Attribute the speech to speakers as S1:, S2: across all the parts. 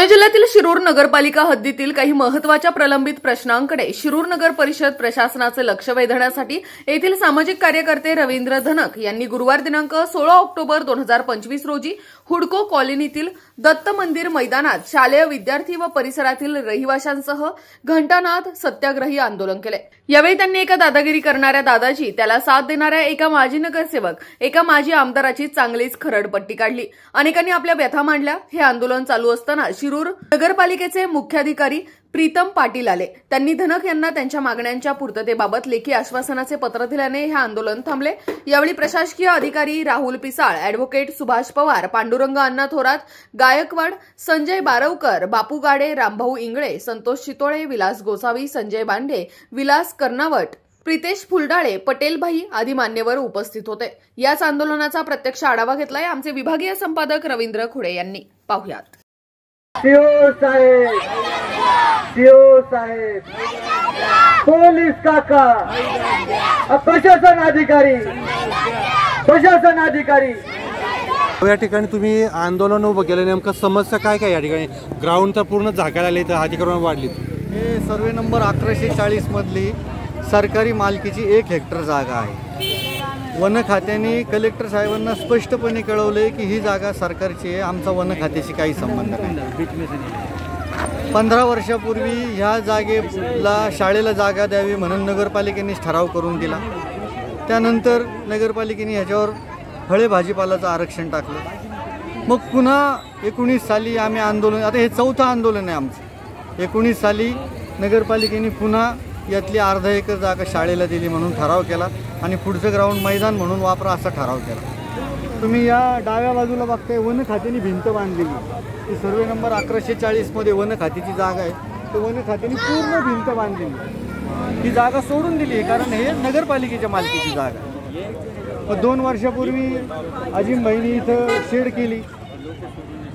S1: पुणे जिल्ह्यातील शिरूर नगरपालिका हद्दीतील काही महत्त्वाच्या प्रलंबित प्रश्नांकडे शिरूर नगर परिषद प्रशासनाचे लक्ष वेधण्यासाठी येथील सामाजिक कार्यकर्ते रवींद्र धनक यांनी गुरुवार दिनांक 16 ऑक्टोबर 2025 रोजी हुडको कॉलनीतील दत्त मंदिर मैदानात शालेय विद्यार्थी व परिसरातील रहिवाशांसह घंटानाद सत्याग्रही आंदोलन केले। यावेळी त्यांनी एका दादागिरी करणाऱ्या दादाजी, त्याला साथ देणाऱ्या एका माजी नगरसेवक, एका माजी आमदाराची चांगलीच खरडपट्टी काढली। अनेकांनी आपल्या व्यथा मांडल्या। हे आंदोलन चालू असताना शिरूर नगरपालिकेचे मुख्याधिकारी प्रीतम पाटील आले। त्यांनी धनक यांना त्यांच्या मागण्यांच्या पूर्ततेबाबत लेखी आश्वासनाचे पत्र दिल्याने हे आंदोलन थांबले। यावेळी प्रशासकीय अधिकारी राहुल पिसाळ, ॲडव्होकेट सुभाष पवार, पांडुरंग अण्णा थोरात, गायकवाड, संजय बारवकर, बापू गाडे, रामभाऊ इंगळे, संतोष चितोळे, विलास गोसावी, संजय बांडे, विलास कर्नावट, प्रितेश फुलडाळे, पटेल भाई आदी मान्यवर उपस्थित होते। याच आंदोलनाचा प्रत्यक्ष आढावा घेतलाय आमचे विभागीय संपादक रवींद्र खुडे यांनी। पाहुयात।
S2: सीओ साहेब, पोलीस काका, प्रशासन अधिकारी,
S3: या ठिकाणी तुम्ही आंदोलन उभं केलं, नेमकं समस्या काय काय? या ठिकाणी ग्राउंड तर पूर्ण झाकायला आले, तर अतिक्रमण वाढली।
S4: हे सर्वे नंबर 1140 मधली सरकारी मालकीची 1 हेक्टर जागा आहे। वन खात्याने कलेक्टर साहेबांना स्पष्टपणे कळवले की ही जागा सरकारची आहे, आमचा वन खात्याशी काही संबंध नाही। 15 वर्षापूर्वी ह्या जागेला शाळेला जागा द्यावी म्हणून नगरपालिकेनेच ठराव करून दिला। त्यानंतर नगरपालिकेने ह्याच्यावर फळे भाजीपालाचं आरक्षण टाकलं। मग पुन्हा 19 साली आम्ही आंदोलन, आता हे 4थं आंदोलन आहे आमचं। 19 साली नगरपालिकेने पुन्हा यातली अर्धा एकर जागा शाळेला दिली म्हणून ठराव केला आणि पुढचं ग्राउंड मैदान म्हणून वापरा असा ठराव केला। तुम्ही या डाव्या बाजूला बघताय, वन खात्याने भिंत बांधलेली, ती सर्वे नंबर 1140 मध्ये वन खात्याची जागा आहे। तर वन खात्याने पूर्ण भिंत बांधलेली, ही जागा सोडून दिली कारण हे नगरपालिकेच्या मालकीची जागा आहे। 2 वर्षापूर्वी अजिमभाईनी इथं शेड केली,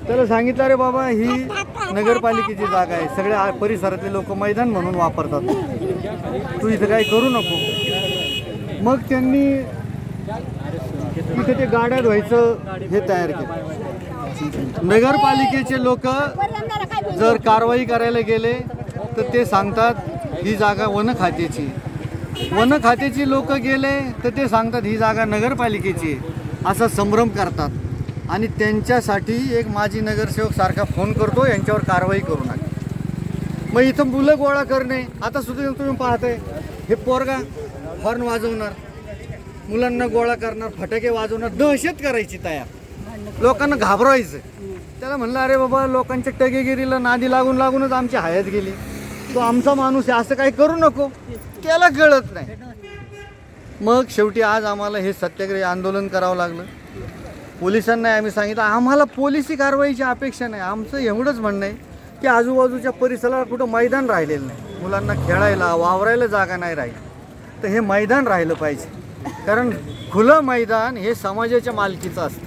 S4: त्याला सांगितलं अरे बाबा ही नगरपालिकेची जागा आहे, सगळ्या परिसरातले लोक मैदान म्हणून वापरतात, तू इथं काही करू नको। मग त्यांनी इथे ते गाड्या धुवायचं हे तयार केलं। नगरपालिकेचे लोक जर कारवाई करायला गेले तर ते सांगतात ही जागा वन खात्याची, वन खात्याची लोक गेले तर ते सांगतात ही जागा नगरपालिकेची, असा संभ्रम करतात। आणि त्यांच्यासाठी एक माजी नगरसेवक सारखा फोन करतो, यांच्यावर कारवाई करू नका। मग इथं मुलं गोळा करणे, आता सुद्धा तुम्ही पाहताय हे पोरगा हॉर्न वाजवणार, मुलांना गोळा करणार, फटाके वाजवणार, दहशत करायची तयार, लोकांना घाबरवायचं। त्याला म्हणलं अरे बाबा लोकांच्या टगेगिरीला नादी लागूनच आमची हयात गेली, तो आमचा माणूस आहे, असं काही करू नको। त्याला कळत नाही। मग शेवटी आज आम्हाला हे सत्याग्रही आंदोलन करावं लागलं। पोलिसांना आम्ही सांगितलं आम्हाला पोलिसी कारवाईची अपेक्षा नाही, आमचं एवढंच म्हणणं आहे की आजूबाजूच्या परिसराला कुठं मैदान राहिलेलं नाही, मुलांना खेळायला वावरायला जागा नाही राहील, तर हे मैदान राहिलं पाहिजे। कारण खुलं मैदान हे समाजाच्या मालकीचं असतं,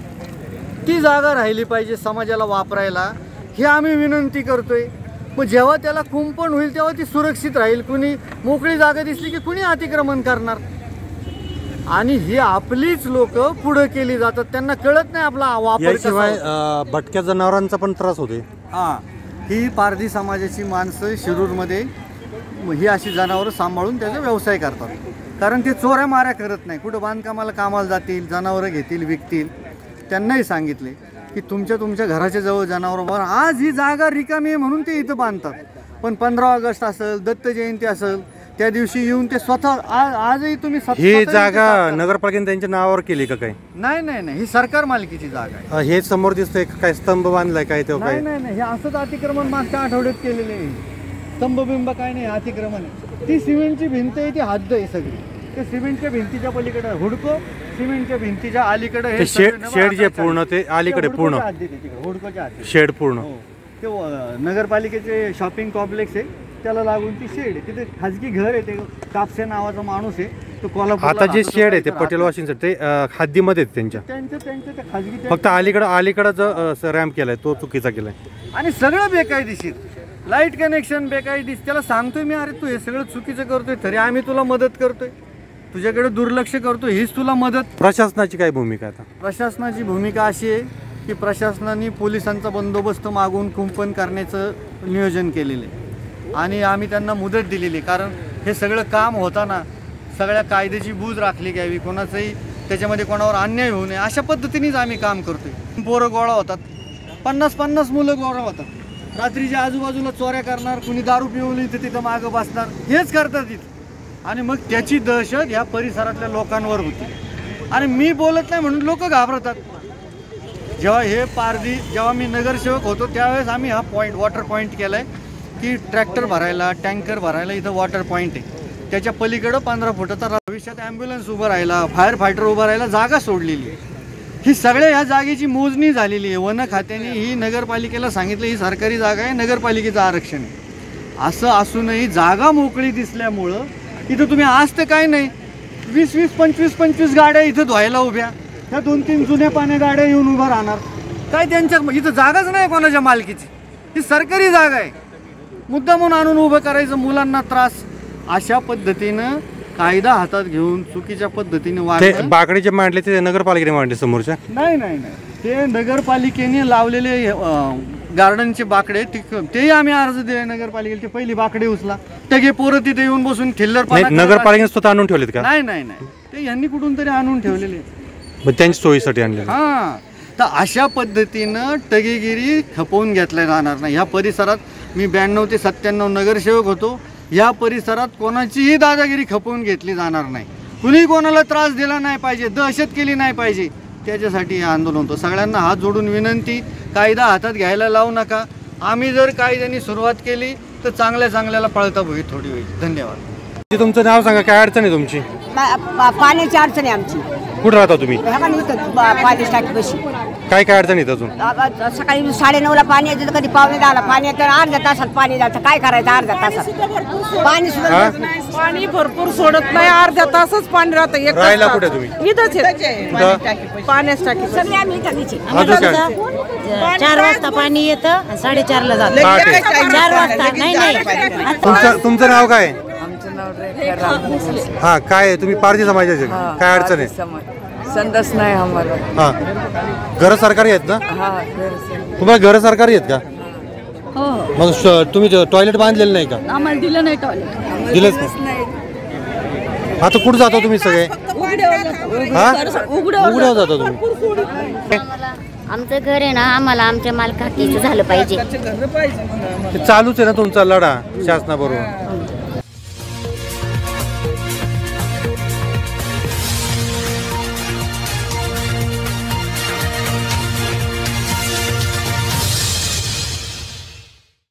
S4: ती जागा राहिली पाहिजे समाजाला वापरायला, ही आम्ही विनंती करतोय। मग जेव्हा त्याला कुंपण होईल तेव्हा ती सुरक्षित राहील, कुणी मोकळी जागा दिसली की कुणी अतिक्रमण करणार, आणि ही आपलीच लोक पुढे केली जातात, त्यांना कळत नाही आपला वापर।
S3: याशिवाय भटक्या जनावरांचा पण त्रास होते।
S4: ही पारधी समाजाची माणसं शिरूरमध्ये ही अशी जनावरं सांभाळून त्याचा व्यवसाय करतात, कारण ते चोऱ्या माऱ्या करत नाही, कुठं बांधकामाला कामाला जातील, जनावरं घेतील, विकतील। त्यांनाही सांगितले की तुमच्या घराच्या जवळ जनावरं, आज ही जागा रिकामी आहे म्हणून ते इथं बांधतात, पण 15 ऑगस्ट असेल, दत्त जयंती असेल, त्या दिवशी येऊन ते स्वतः आजही तुम्ही
S3: ही जागा नगरपालिकेने त्यांच्या नावावर केली का? काही
S4: नाही, ही सरकार मालकीची जागा आहे।
S3: हे समोर दिसतंय काय स्तंभ बांधलाय काय? ते
S4: नाही, हे असंच अतिक्रमण मागच्या आठवड्यात केलेले आहे, स्तंभबिंब काय नाही, अतिक्रमण आहे। ती सिमेंटची भिंत आहे, ती हद्द आहे सगळी, ते सिमेंटच्या भिंतीच्या पलीकडे हुडको, सिमेंटच्या भिंतीच्या अलीकडे हे
S3: शेड जे पूर्ण ते अलीकडे पूर्ण
S4: हुडकोच्या
S3: शेड पूर्ण
S4: ते नगरपालिकेचे शॉपिंग कॉम्प्लेक्स आहे, त्याला लागून ती शेड आहे, तिथे खाजगी घर आहे, ते कापसे नावाचा माणूस आहे, तो कोल्हापूर।
S3: आता जे शेड आहे ते पटेल वॉशिंग ते हद्दीमध्ये त्यांच्या खाजगी, फक्त अलीकडे जो रॅम्प केलाय तो चुकीचा केलाय, आणि
S4: सगळं बेकायदेशीर, लाईट कनेक्शन बेकायदेशीर। त्याला सांगतोय मी अरे तू हे सगळं चुकीचं करतोय, तरी आम्ही तुला मदत करतोय, तुझ्याकडे दुर्लक्ष करतो, हीच तुला मदत।
S3: प्रशासनाची काय भूमिका? आता
S4: प्रशासनाची भूमिका अशी आहे की प्रशासनाने पोलिसांचा बंदोबस्त मागून कुंपण करण्याचं नियोजन केलेलं आहे आणि आम्ही त्यांना मुदत दिलेली आहे. कारण हे सगळं काम होताना सगळ्या कायद्याची बूज राखली घ्यावी, कोणाचंही त्याच्यामध्ये कोणावर अन्याय होऊ नये अशा पद्धतीनेच आम्ही काम करतोय. पोरं गोळा होतात, 50-50 मुलं गोळा होतात, रात्रीच्या आजूबाजूला चोऱ्या करणार, कुणी दारू पिवली तर तिथं मागं बसणार, हेच करतात तिथं. आणि मग त्याची दहशत ह्या परिसरातल्या लोकांवर होती आणि मी बोलत नाही म्हणून लोक घाबरतात. जेव्हा हे पारधी जेव्हा मी नगरसेवक होतो त्यावेळेस आम्ही हा वॉटर पॉईंट केला आहे की ट्रॅक्टर भरायला, टँकर भरायला इथं वॉटर पॉईंट आहे. त्याच्या पलीकडं 15 फुटाचा भविष्यात ॲम्ब्युलन्स उभं राहिला, फायर फायटर उभं राहायला जागा सोडलेली आहे. ही सगळ्या ह्या जागेची मोजणी झालेली आहे. वन खात्याने ही नगरपालिकेला सांगितलं ही सरकारी जागा आहे, नगरपालिकेचं आरक्षण आहे. असं असूनही जागा मोकळी दिसल्यामुळं इथं तुम्ही आज तर काय नाही 20-20, 25-25 गाड्या इथं धुवायला उभ्या, ह्या 2-3 जुन्या पाण्या गाड्या येऊन उभ्या राहणार. काय त्यांच्या इथं जागाच नाही कोणाच्या मालकीची, ही सरकारी जागा आहे. मुद्दा म्हणून आणून उभं करायचं, मुलांना त्रास. अशा पद्धतीनं कायदा हातात घेऊन चुकीच्या पद्धतीने
S3: ते
S4: वागणं
S3: बाकडे जे मांडले ते नगरपालिकेने मांडले समोरच्या.
S4: नाही, ते नगरपालिकेने लावलेले गार्डनचे बाकडे तेही आम्ही अर्ज दिले नगरपालिकेला. ते पहिली बाकडे उचला, टगे पोरं तिथे येऊन बसून थिल्लर.
S3: नगरपालिकेने स्वतः आणून ठेवलेत का?
S4: नाही, ते यांनी कुठून तरी आणून ठेवलेले,
S3: त्यांची सोयीसाठी आणले.
S4: हां, तर अशा पद्धतीनं टगेगिरी खपवून घेतल्या जाणार नाही. ह्या परिसरात मी 92 ते 97 नगरसेवक होतो. या परिसरात कोणाचीही दादागिरी खपवून घेतली जाणार नाही. कुणी कोणाला त्रास दिला नाही पाहिजे, दहशत केली नाही पाहिजे, त्याच्यासाठी हे आंदोलन होतं. सगळ्यांना हात जोडून विनंती, कायदा हातात घ्यायला लावू नका. आम्ही जर कायद्याने सुरुवात केली तर चांगल्याला पळता होईल थोडी होईल. धन्यवाद.
S3: तुमचं नाव सांगा, काय अडचण आहे तुमची?
S5: पाण्याची अडचण आहे आमची.
S3: कुठं राहता तुम्ही?
S5: पाणी टाकीपाशी.
S3: काय अडचण येत अजून?
S5: सकाळी 9:30ला पाणी येतं, कधी 9:45ला पाणी येतं, अर्ध्या तासात पाणी जातं. काय करायचं अर्ध्या तासात? पाणी सुद्धा
S6: पाणी भरपूर सोडत नाही, अर्ध्या तासच पाणी राहतं. एक
S3: राहायला कुठे तुम्ही?
S6: इथंच पाण्याच टाकी.
S5: सगळे आम्ही टाकीचे.
S7: 4 वाजता पाणी येतं, 4:30ला जातं. 4 वाजता नाही.
S3: तुमचं नाव काय? हा, काय आहे? तुम्ही पारधी समाजाचे, काय अडचण आहे?
S8: संडास नाही आम्हाला.
S3: हा, घर सरकारी आहेत ना? तुम्हाला घर सरकारी आहेत का? मग तुम्ही टॉयलेट बांधलेलं नाही का?
S8: आम्हाला दिलं नाही टॉयलेट.
S3: दिलंच नाही. आता कुठं जाता तुम्ही सगळे? हा, उघड्यावर जाता तुम्ही?
S9: आमचं घर आहे ना, आम्हाला आमच्या मालकाकीचं झालं पाहिजे.
S3: चालूच आहे ना तुमचा लढा शासनाबरोबर.